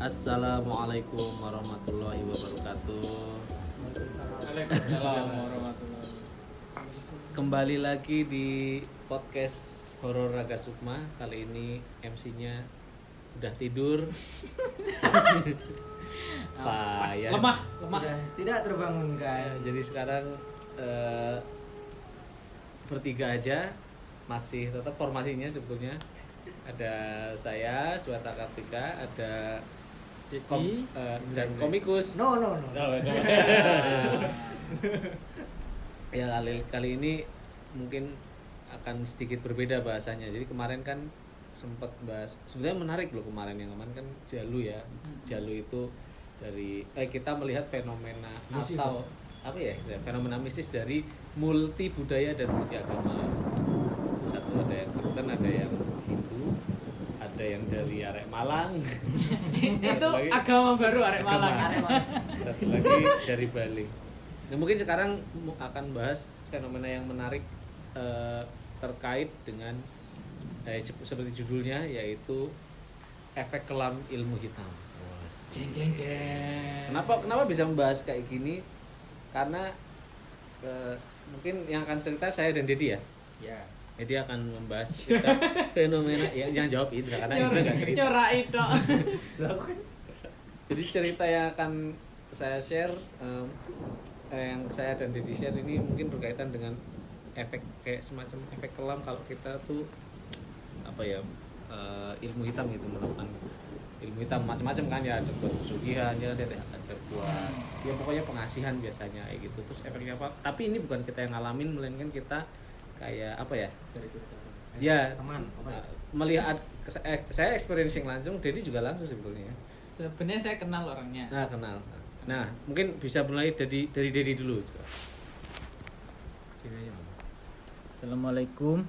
Assalamualaikum warahmatullahi wabarakatuh. Waalaikumsalam warahmatullahi. Kembali lagi di podcast Horor Raga Sukma. Kali ini MC-nya udah tidur. Payah. Lemah. Sudah tidak terbangunkan. Jadi sekarang bertiga aja, masih tetap formasinya sebetulnya. Ada saya Suwarta Kartika, ada dan komikus. No. Ya kali ini mungkin akan sedikit berbeda bahasanya. Jadi kemarin kan sempat bahas, sebenarnya menarik loh kemarin kan Jalu ya. Jalu itu dari kita melihat fenomena atau apa ya, fenomena mistis dari multi budaya dan multi agama. Satu ada yang Kristen, ada yang Hindu, ada yang dari arek Malang. Itu agama baru arek Malang. Satu lagi dari Bali. Nah, mungkin sekarang akan bahas fenomena yang menarik terkait dengan seperti judulnya, yaitu efek kelam ilmu hitam. Jeng. Kenapa bisa membahas kayak gini? Karena mungkin yang akan cerita saya dan Dedi ya. Ya. Jadi akan membahas kita fenomena yang jawab Indra karena Indra nggak cerita. Nyorak itu. Jadi cerita yang akan saya share, yang saya dan Dedi share ini mungkin berkaitan dengan efek kayak semacam efek kelam kalau kita tuh apa ya, ilmu hitam gitu, melakukan ilmu hitam macam-macam kan ya, ada buat pesugihan ya, ada buat ya pokoknya pengasihan biasanya kayak gitu. Terus efeknya apa? Tapi ini bukan kita yang ngalamin, melainkan kita kayak apa ya? Ya, teman. melihat saya experiencing langsung, Dedi juga langsung sebetulnya. Sebenarnya saya kenal orangnya. Nah, kenal. Nah, mungkin bisa mulai dari Dedi dulu. Assalamualaikum.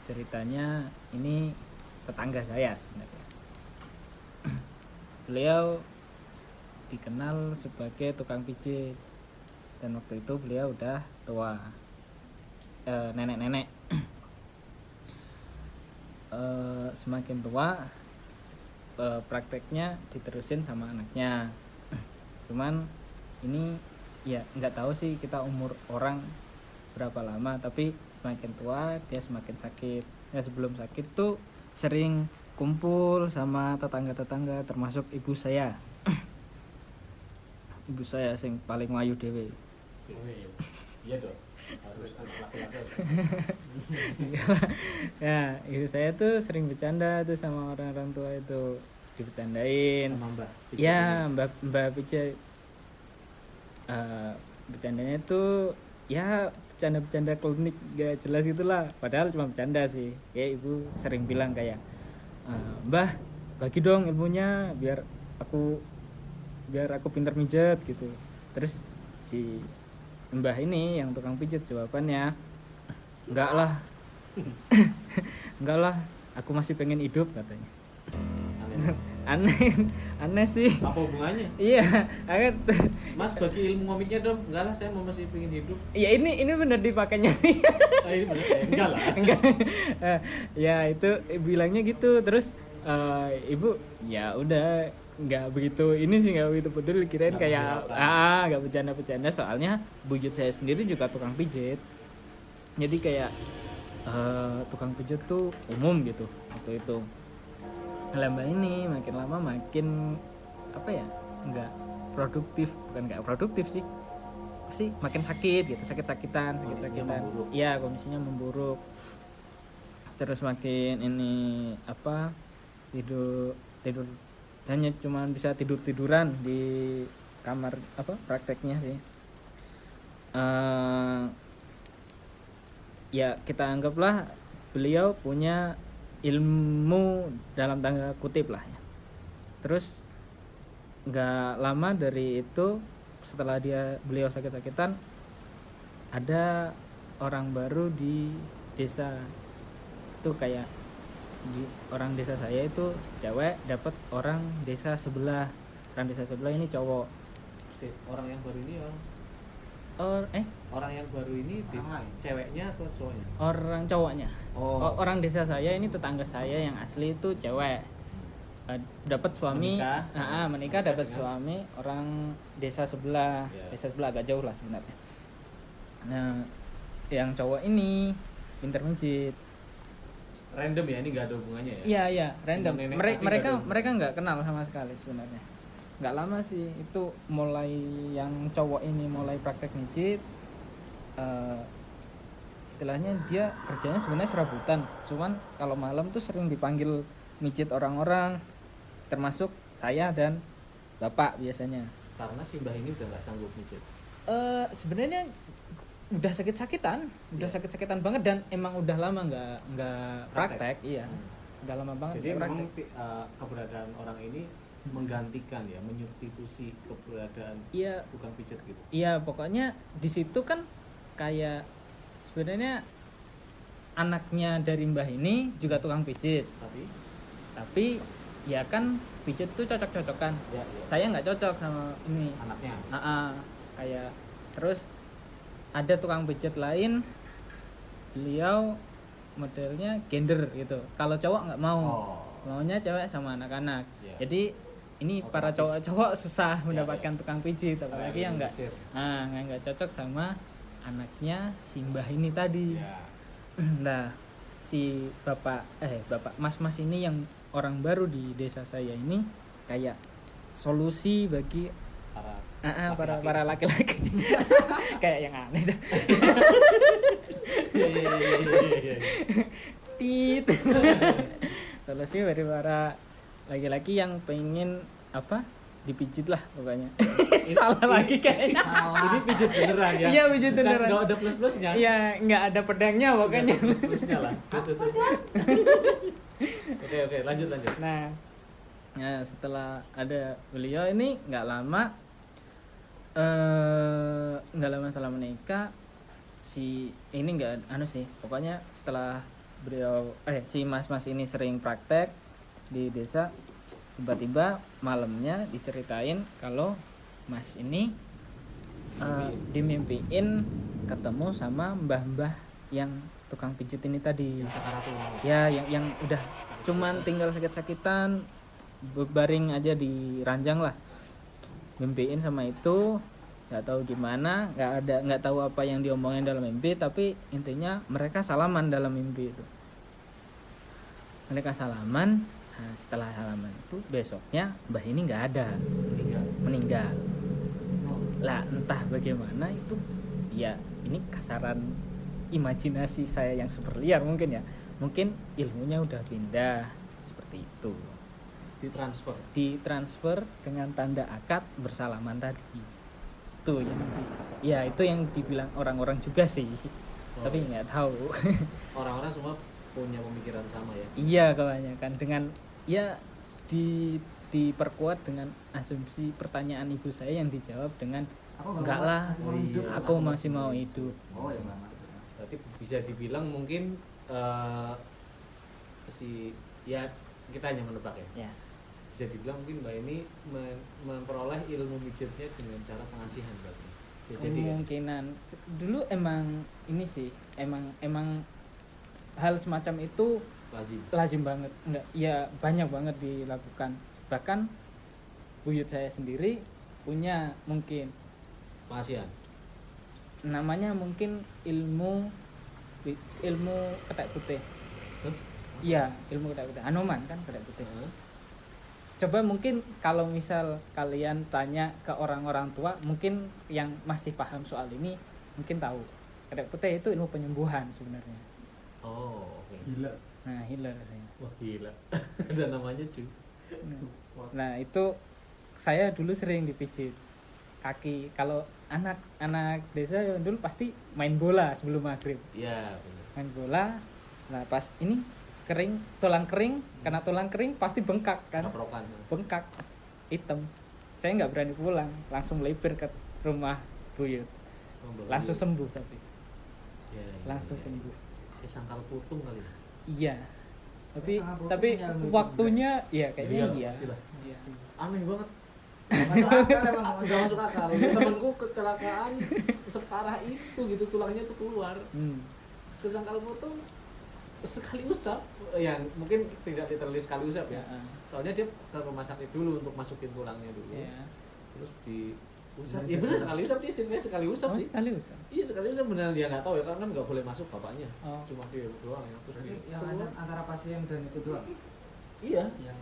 Ceritanya ini tetangga saya sebenarnya. Beliau dikenal sebagai tukang pijit, dan waktu itu beliau udah tua, nenek-nenek. Semakin tua, prakteknya diterusin sama anaknya. Cuman ini ya nggak tahu sih kita umur orang berapa lama, tapi semakin tua dia semakin sakit. Ya sebelum sakit tuh sering kumpul sama tetangga-tetangga, termasuk ibu saya. Ibu saya sing paling wayu dhewe. Iya dong. Harus laki-laki. Ya, ibu saya tuh sering bercanda tuh sama orang-orang tua itu, dibercandain. Sama Mbak. Ya, Mbak Pice. Bercandanya tuh ya bercanda klinik gak jelas gitulah, padahal cuma bercanda sih. Kayak ibu sering bilang kayak, Mbah bagi dong ilmunya biar aku pintar mijet gitu. Terus si Mbah ini yang tukang pijet jawabannya, enggak lah, aku masih pengen hidup katanya. Aneh sih. Apa hubungannya? Iya, Mas bagi ilmu komiknya dong. Enggak lah, saya masih pengen hidup. ya ini benar dipakainya. Ini bener saya enggak lah. Enggak. Ya itu bilangnya gitu. Terus ibu ya udah nggak begitu peduli, kirain Nggak kayak nggak bercanda soalnya buyut saya sendiri juga tukang pijit, jadi kayak tukang pijit tuh umum gitu waktu itu. Lama ini makin lama makin apa ya, nggak produktif sih makin sakit gitu, sakit-sakitan. Iya, kondisinya memburuk. Terus makin ini apa, tidur hanya cuma bisa tiduran di kamar apa prakteknya sih. Ya kita anggaplah beliau punya ilmu dalam tanda kutip lah ya. Terus nggak lama dari itu, setelah beliau sakit-sakitan, ada orang baru di desa itu, kayak orang desa saya itu cewek dapat orang desa sebelah ini cowok. Orang yang baru ini Orang yang baru ini ceweknya atau cowoknya? Orang cowoknya. Orang desa saya ini tetangga saya yang asli itu cewek. Dapat suami, menikah dapat suami orang desa sebelah. Ya. Desa sebelah agak jauh lah sebenarnya. Nah, yang cowok ini pinter mijit. Random ya, ini nggak ada hubungannya ya? Iya, random. Nenek Mereka tadi nggak ada mereka nggak kenal sama sekali sebenarnya. Nggak lama sih itu mulai yang cowok ini mulai praktek mijit. Istilahnya dia kerjanya sebenarnya serabutan. Cuman kalau malam tuh sering dipanggil mijit orang-orang, termasuk saya dan bapak biasanya. Karena si mbah ini udah nggak sanggup mijit. Sebenarnya udah sakit-sakitan banget dan emang udah lama nggak praktek. Iya. Udah lama banget Jadi nggak memang praktek. keberadaan orang ini menggantikan ya, menyubstitusi keberadaan Iya, tukang pijat gitu. iya pokoknya di situ kan kayak sebenarnya anaknya dari mbah ini juga tukang pijit. Tapi ya kan pijit tuh cocok-cocokan. Ya. Saya nggak cocok sama ini. Anaknya. Kayak terus ada tukang pijit lain, beliau modelnya gender gitu. Kalau cowok nggak mau, maunya cewek sama anak-anak. Ya. Jadi ini para cowok-cowok susah mendapatkan tukang pijit, apalagi yang nggak Mesir. nggak cocok sama anaknya si mbah ini tadi. Ya. Nah, si bapak mas-mas ini yang orang baru di desa saya ini kayak solusi bagi para laki-laki. Kayak yang aneh dah. Iya. Tit. Solusi bagi para laki-laki yang pengen dipijit lah pokoknya. Salah lagi kayaknya. Ini pijit beneran ya? Iya, pijit beneran. Nggak ada plus-plusnya? Iya, nggak ada pedangnya pokoknya. Plus-plusnya lah. Terus. Oke, lanjut. Nah, setelah ada beliau ini nggak lama setelah menikah si ini nggak sih, pokoknya setelah beliau si mas-mas ini sering praktek di desa, tiba-tiba malamnya diceritain kalau mas ini dimimpiin ketemu sama mbah-mbah yang tukang pijit ini tadi. Ya, yang udah cuman tinggal sakit-sakitan berbaring aja di ranjang lah. Mimpiin sama itu, nggak tahu gimana, nggak tahu apa yang diomongin dalam mimpi, tapi intinya mereka salaman dalam mimpi itu. Mereka salaman. Nah, setelah salaman itu besoknya mbah ini nggak ada, meninggal. Lah entah bagaimana itu, ya ini kasaran imajinasi saya yang super liar mungkin ya, mungkin ilmunya udah pindah seperti itu, ditransfer dengan tanda akad bersalaman tadi. Itu yang dibilang orang-orang juga sih, tapi nggak tahu. Orang-orang semua punya pemikiran sama ya? Iya, kebanyakan dengan diperkuat dengan asumsi pertanyaan ibu saya yang dijawab dengan enggak lah, aku masih mau hidup. Berarti bisa dibilang mungkin kita hanya menebak ya. Bisa dibilang mungkin mbak ini memperoleh ilmu mijitnya dengan cara pengasihan berarti. Kemungkinan dulu emang ini sih, emang hal semacam itu lazim banget, banyak banget dilakukan. Bahkan buyut saya sendiri punya mungkin pengasihan, namanya mungkin ilmu ketek putih. Iya, ilmu ketek putih, Anoman kan ketek putih. Coba mungkin kalau misal kalian tanya ke orang-orang tua, mungkin yang masih paham soal ini mungkin tahu ketek putih itu ilmu penyembuhan sebenarnya. Oke. Gila. Nah, healer. Wah, gila. Ada namanya cuy. Nah, itu saya dulu sering dipijit kaki. Kalau anak desa dulu pasti main bola sebelum maghrib. Iya, benar. Main bola. Nah, pas ini tulang kering, karena tulang kering pasti bengkak kan. Kaprokan. Bengkak, hitam. Saya nggak berani pulang, langsung melipir ke rumah buyut. Langsung sembuh tapi. Langsung sembuh. Kayak sangkal putung kali. Iya. Tapi waktunya ya kayaknya iya. Aneh banget. Nggak masuk akal. Temanku kecelakaan separah itu gitu, tulangnya tuh keluar. Kesangkal putung sekali usap, yang mungkin tidak literally sekali usap ya. Heeh. Soalnya dia ke rumah sakit dulu untuk masukin tulangnya dulu. Iya. Terus diusap. Ya benar sekali usap, dia ceritanya sekali usap Oh, sih. sekali usah. Iya sekali usap beneran, dia nggak tahu ya kan nggak boleh masuk bapaknya. Oh. Cuma dia doang ya. Terus Berarti dia yang ada antara pasien dan itu doang. iya. Yang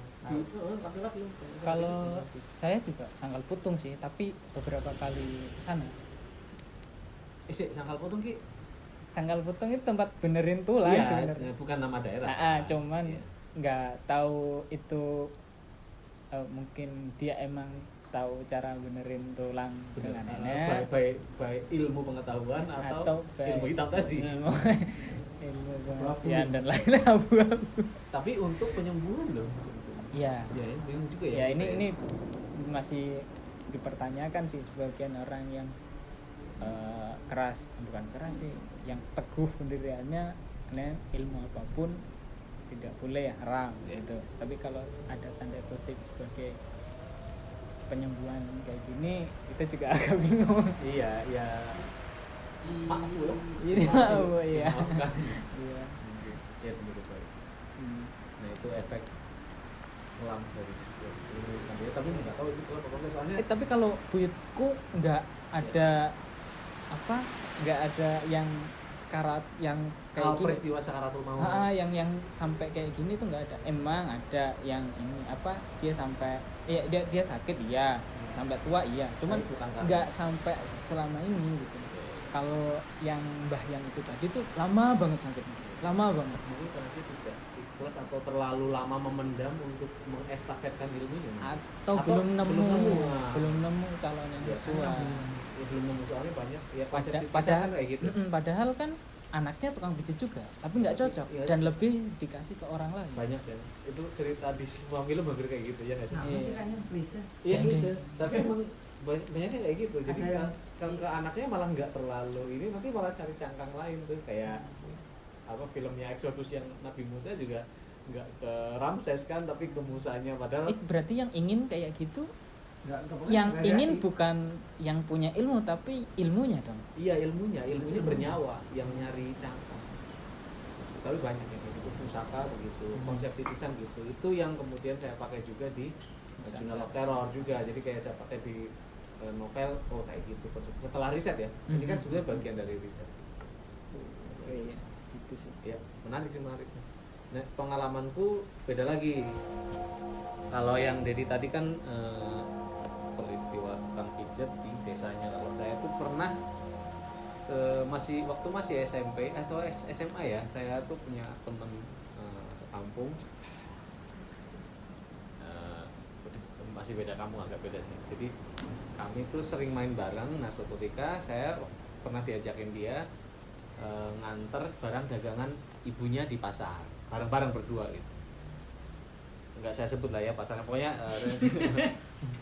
Laki-laki. Kalau saya juga sangkal putung sih, tapi beberapa kali kesana. sangkal potong ki. Sangkal putung itu tempat benerin tulang Iya, sebenarnya. bukan nama daerah. Cuman Iya. nggak tahu itu mungkin dia emang tahu cara benerin tulang dengan enak Baik ilmu pengetahuan atau baik ilmu hitam tadi. ilmu pengasihan dan lain-lain abu-abu. Tapi untuk penyembuhan loh. Iya. Ya, ini juga Ya ya. ini masih dipertanyakan sih sebagian orang yang bukan keras sih, yang teguh pendiriannya karena ilmu apapun tidak boleh ya, haram gitu. Tapi kalau ada tanda kutip sebagai penyembuhan kayak gini, kita juga agak bingung. Iya, ya. Maaf loh. Jadi maaf ya. Maafkan. Iya. Ya benar baik. Hmm. Nah itu efek kelam dari sebuah ilmu Islam. Tapi nggak tahu itu kelam apa enggak soalnya. Tapi kalau buyutku nggak ada nggak ada yang sekarat yang kayak gini. Peristiwa sakaratul maut. Yang sampai kayak gini tuh nggak ada. Emang ada yang ini dia sampai dia sakit iya, sampai tua iya. Cuman Tapi bukan karena- nggak sampai selama ini gitu. Kalau yang mbah yang itu tadi tuh lama banget sakitnya, lama banget. Mungkin karena dia tidak ikhlas atau terlalu lama memendam untuk mengestafetkan ilmunya. Atau Atau belum nemu, nah. belum nemu calon yang Ya, sesuai. Ya, belum nemu soalnya banyak ya konsep Padahal kan kayak gitu. Padahal kan anaknya tukang pijit juga, tapi nggak cocok Iya. dan lebih dikasih ke orang lain. Banyak ya. Itu cerita di semua film hampir kayak gitu ya nggak sih? Sama Iya. sih kayaknya bisa. Iya Kayak bisa. Tapi emang banyaknya kayak gitu. Jadi Ada yang- kan ke anaknya malah nggak terlalu ini, nanti malah cari cangkang lain tuh kayak apa filmnya Exodus yang Nabi Musa juga nggak ke Ramses kan, tapi ke Musanya padahal Berarti yang ingin kayak gitu, Pokoknya yang variasi. ingin bukan yang punya ilmu tapi ilmunya dong. iya ilmunya bernyawa yang nyari cangkang. Tapi banyak yang kayak gitu, pusaka begitu, konsep titisan gitu. Itu yang kemudian saya pakai juga di Journal of Terror juga. Jadi kayak saya pakai di novel, kayak gitu setelah riset ya. Ini kan sebenarnya bagian dari riset. Iya, gitu sih. Ya, menarik sih. Nah, pengalamanku beda lagi. Kalau yang Dedi tadi kan peristiwa tukang pijat di desanya. Kalau saya tuh pernah waktu masih SMP atau SMA ya, saya tuh punya teman sekampung. Masih beda kampung, agak beda sih. Jadi kami tuh sering main bareng. Nah suatu ketika saya pernah diajakin dia nganter barang dagangan ibunya di pasar, bareng-bareng berdua gitu. Enggak saya sebut lah ya pasarnya, pokoknya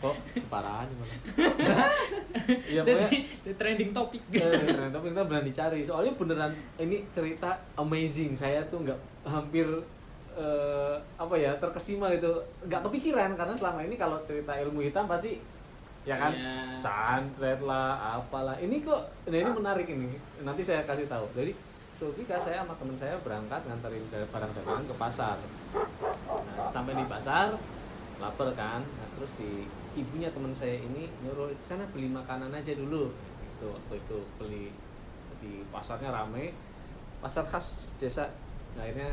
kok keparahan gimana? Iya pokoknya Jadi trending topik. tapi kita beneran dicari, soalnya beneran ini cerita amazing. Saya tuh nggak hampir terkesima gitu, nggak kepikiran karena selama ini kalau cerita ilmu hitam pasti ya kan Iya. santet lah apalah, ini kok nah ini menarik ini, nanti saya kasih tahu. Jadi suatu ketika saya sama teman saya berangkat nganterin barang dagangan ke pasar. Nah sampai di pasar lapar kan, nah, terus si ibunya teman saya ini nyuruh sana beli makanan aja dulu gitu. Waktu itu beli di pasarnya rame, pasar khas desa. Nah, akhirnya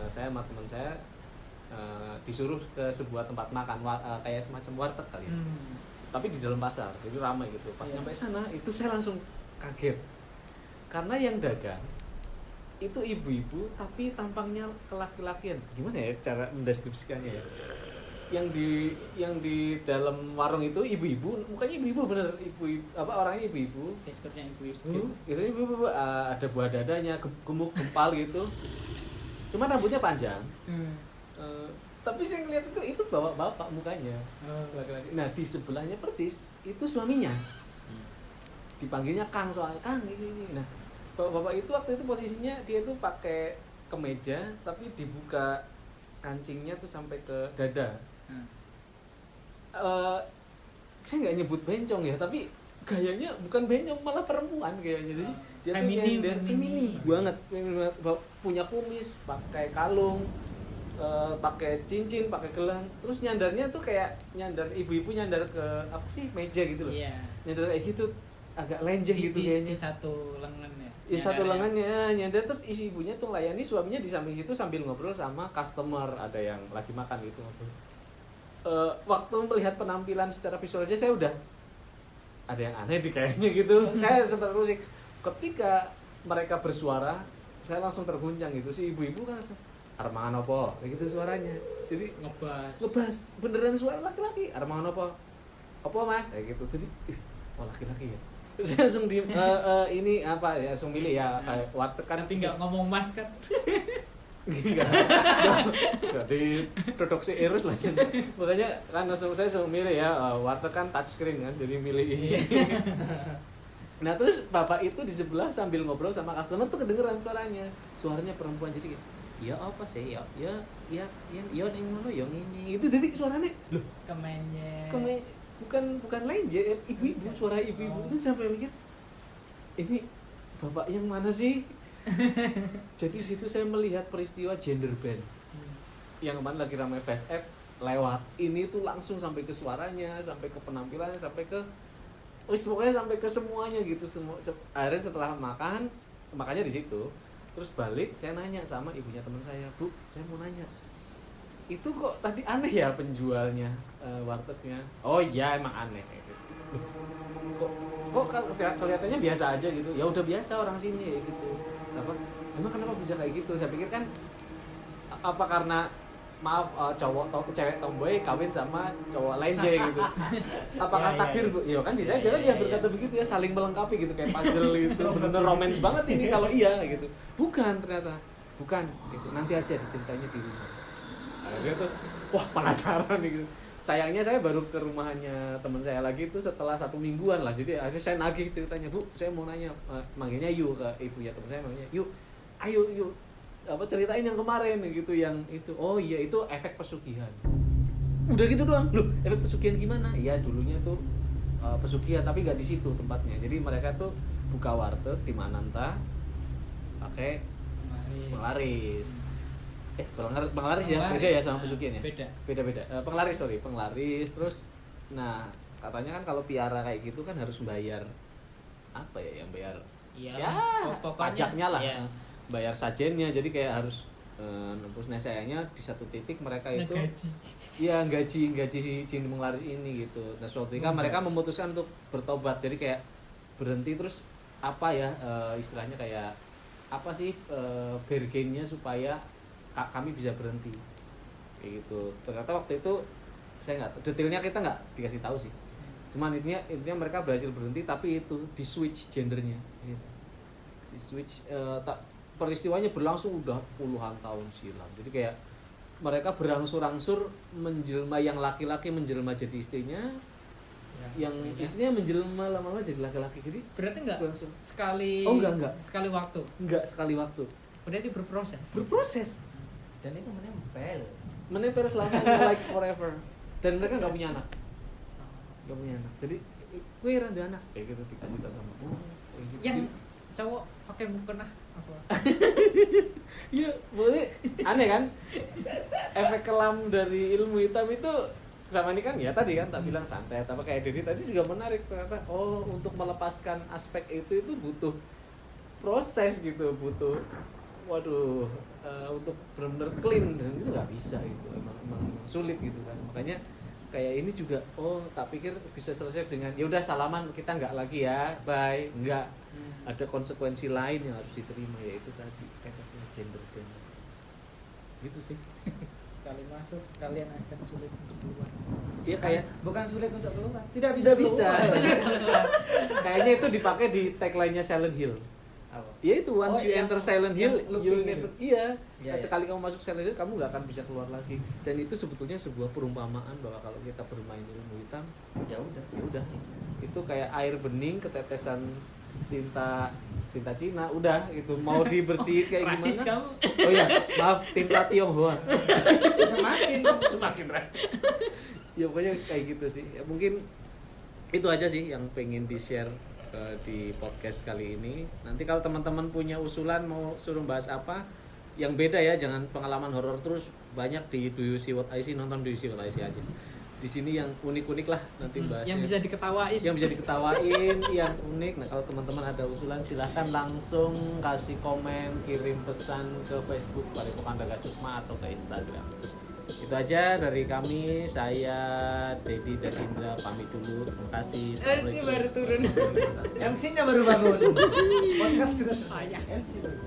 saya sama teman saya disuruh ke sebuah tempat makan kayak semacam warteg kali ya. Tapi di dalam pasar, jadi ramai gitu. Pas nyampe sana itu saya langsung kaget karena yang dagang itu ibu-ibu tapi tampangnya kelaki-lakian. Gimana ya cara mendeskripsikannya ya? Yang di dalam warung itu ibu-ibu, mukanya ibu-ibu bener, orangnya ibu-ibu. Gesturnya ibu-ibu. Itu ibu-ibu ada buah dadanya, gemuk gempal gitu. Cuma rambutnya panjang. Tapi saya ngeliat itu bapak mukanya laki-laki. Nah di sebelahnya persis itu suaminya, dipanggilnya Kang, soalnya Kang ini. Nah bapak itu waktu itu posisinya dia itu pakai kemeja tapi dibuka kancingnya tuh sampai ke dada. Saya nggak nyebut bencong ya, tapi gayanya bukan benyong malah perempuan kayaknya. Jadi dia tuh Feminim, nyender feminim. feminim banget, punya kumis, pakai kalung, pakai cincin, pakai gelang. Terus nyandarnya tuh kayak nyandar ibu-ibu nyandar ke apa sih meja gitu loh. Iya. Nyandar kayak gitu agak lenjeh gitu kayaknya. Di satu lengan ya. Di satu lengannya nyandar, terus isi ibunya tuh layani suaminya di samping itu sambil ngobrol sama customer, ada yang lagi makan gitu ngobrol. Waktu melihat penampilan secara visual aja saya udah ada yang aneh di kayaknya gitu. Saya sempat rusik ketika mereka bersuara, saya langsung terguncang gitu. Si ibu-ibu kan langsung armangan opo kayak gitu suaranya. Jadi ngebas beneran suara laki-laki, armangan opo mas kayak gitu. Jadi oh laki-laki ya. Saya langsung di ini apa ya, langsung milih ya kayak warteg kan. Tapi nggak ngomong mas kan. Enggak diproduksi Erus lah. Makanya kan langsung saya langsung milih ya, warteg kan touchscreen kan, jadi milih ini. Nah terus bapak itu di sebelah sambil ngobrol sama customer tuh kedengeran suaranya perempuan, jadi ya apa sih ya yang ini itu, jadi suaranya loh Kemenye. bukan lenje, ibu-ibu, suara ibu-ibu. Itu sampai mikir ini bapak yang mana sih. Jadi di situ saya melihat peristiwa gender band yang kemarin lagi ramai face app lewat ini tuh langsung sampai ke suaranya, sampai ke penampilannya, sampai ke pokoknya sampai ke semuanya gitu. Akhirnya setelah makannya di situ, terus balik saya nanya sama ibunya teman saya, Bu saya mau nanya, itu kok tadi aneh ya penjualnya, wartegnya? Oh iya emang aneh gitu. Kok kelihatannya biasa aja gitu. Ya udah biasa orang sini gitu. Emang kenapa bisa kayak gitu? Saya pikir kan apa karena cewek tomboy kawin sama cowok lenje gitu. Apakah takdir Bu? Ya kan bisa aja kan dia berkata begitu ya, saling melengkapi gitu kayak puzzle gitu. Bener romance banget ini kalau iya gitu. Bukan ternyata. Bukan gitu. Nanti aja diceritainnya di rumah. Akhirnya terus wah penasaran gitu. Sayangnya saya baru ke rumahnya teman saya lagi itu setelah 1 mingguan lah. Jadi akhirnya saya nagih ceritanya, Bu saya mau nanya, manggilnya Yu ke ibu ya teman saya, manggilnya Yu, ayo apa ceritain yang kemarin gitu, yang itu. Oh iya itu efek pesugihan. Udah gitu doang. Loh efek pesugihan gimana? Iya dulunya tuh pesugihan tapi nggak di situ tempatnya. Jadi mereka tuh buka warteg di Mananta pakai penglaris. Penglaris ya, beda ya sama pesugihan ya? Beda. Penglaris terus. Nah, katanya kan kalau piara kayak gitu kan harus bayar apa ya, yang bayar pajaknya lah. Iya. Bayar sajennya, jadi kayak harus nembus. Nah, sayangnya di satu titik mereka itu gaji si jin penglaris ini gitu. Nah, suatu ketika mereka memutuskan untuk bertobat. Jadi kayak berhenti, terus apa ya istilahnya kayak apa sih bargainnya supaya kami bisa berhenti kayak gitu. Ternyata waktu itu saya nggak, detailnya kita nggak dikasih tahu sih, cuman intinya mereka berhasil berhenti, tapi itu di switch gendernya gitu. Di switch peristiwanya berlangsung udah puluhan tahun silam. Jadi kayak mereka berangsur-angsur menjelma, yang laki-laki menjelma jadi istrinya, yang istrinya menjelma lama-lama jadi laki-laki. Jadi berarti enggak sekali. Oh enggak sekali waktu. Enggak sekali waktu, berarti berproses. Dan itu menempel selamanya like forever. Dan mereka nggak punya anak. Jadi gue rada anak kayak gitu dikasih tau sama gitu. Yang cowok pakai mukena apa? Iya, boleh. Aneh kan? Efek kelam dari ilmu hitam itu sama ini kan ya tadi kan tak bilang santet apa kayak Dedi tadi juga menarik ternyata. Oh, untuk melepaskan aspek itu butuh proses gitu, butuh untuk benar-benar clean, dan itu nggak bisa gitu, emang sulit gitu kan. Makanya kayak ini juga, tak pikir bisa selesai dengan ya udah salaman kita nggak lagi ya, bye. Nggak, ada konsekuensi lain yang harus diterima, yaitu tadi efeknya gender band gitu sih. Sekali masuk kalian akan sulit untuk keluar. Iya kayak bukan sulit untuk keluar, tidak bisa. Kayaknya itu dipakai di tagline-nya Silent Hill. Ya itu once you enter Silent Hill, you'll never. Iya. Sekali kamu masuk Silent Hill, kamu nggak akan bisa keluar lagi. Dan itu sebetulnya sebuah perumpamaan bahwa kalau kita bermain ilmu hitam, ya udah. Itu kayak air bening ketetesan tinta Cina, udah itu mau dibersihin kayak rasis gimana? Kamu. Oh iya, maaf, tinta Tionghoa. semakin Semakin rasis. Ya pokoknya kayak gitu sih. Ya, mungkin itu aja sih yang pengen di share di podcast kali ini. Nanti kalau teman-teman punya usulan mau suruh bahas apa yang beda ya, jangan pengalaman horor terus. Banyak di Do You See What I See, nonton Do You See What I See aja. Di sini yang unik-unik lah nanti bahasnya. Yang bisa diketawain. Yang bisa diketawain, yang unik. Nah kalau teman-teman ada usulan silahkan langsung kasih komen, kirim pesan ke Facebook Padepokan Raga Sukma atau ke Instagram. Itu aja dari kami. Saya Dedi dan Indra pamit dulu. Terima kasih. Ini baru turun. MC-nya baru bangun. Podcast sudah selesai. MC baru.